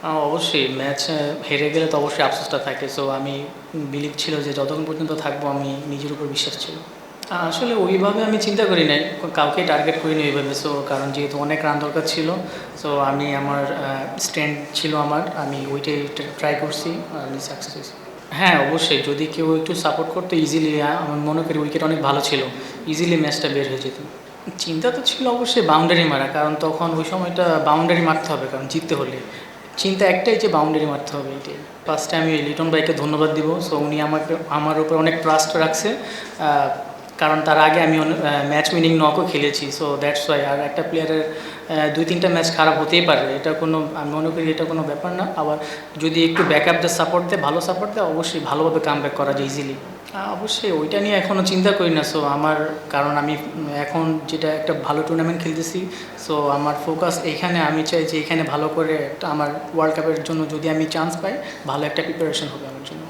অবশ্যই ম্যাচ হেরে গেলে তো অবশ্যই আফসোসটা থাকে। সো আমি বিলিভ ছিল যে যতক্ষণ পর্যন্ত থাকবো আমি নিজের উপর বিশ্বাস ছিল। আসলে ওইভাবে আমি চিন্তা করি নাই, কাউকে টার্গেট করিনি ওইভাবে। সো কারণ যেহেতু অনেক রান দরকার ছিল, সো আমি আমার স্ট্রেন্থ ছিল আমার, আমি ওইটাই ট্রাই করছি আর আমি সাকসেস হয়েছি। হ্যাঁ অবশ্যই, যদি কেউ একটু সাপোর্ট করতো ইজিলি, আমার মনে করি উইকেট অনেক ভালো ছিল, ইজিলি ম্যাচটা বের হয়ে যেত। চিন্তা তো ছিল অবশ্যই বাউন্ডারি মারা, কারণ তখন ওই সময়টা বাউন্ডারি মারতে হবে, কারণ জিততে হলে চিন্তা একটাই যে বাউন্ডারি মারতে হবে, এটাই। ফার্স্টে আমি লিটন ভাইকে ধন্যবাদ দিব। সো উনি আমাকে আমার উপর অনেক ট্রাস্ট রাখছে, কারণ তার আগে আমি ম্যাচ উইনিং নকও খেলেছি। So that's why. আর একটা প্লেয়ারের 2-3টা ম্যাচ খারাপ হতেই পারে, এটা কোনো, আমি মনে করি এটা কোনো ব্যাপার না। আবার যদি একটু ব্যাকআপ দেয়, সাপোর্ট দেয়, ভালো সাপোর্ট দেয়, অবশ্যই ভালোভাবে কাম ব্যাক করা যায় ইজিলি। অবশ্যই ওইটা নিয়ে এখনও চিন্তা করি না। সো আমার, কারণ আমি এখন যেটা একটা ভালো টুর্নামেন্ট খেলতেছি, সো আমার ফোকাস এইখানে। আমি চাই যে এখানে ভালো করে একটা আমার ওয়ার্ল্ড কাপের জন্য যদি আমি চান্স পাই, ভালো একটা প্রিপারেশন হবে আমার জন্য।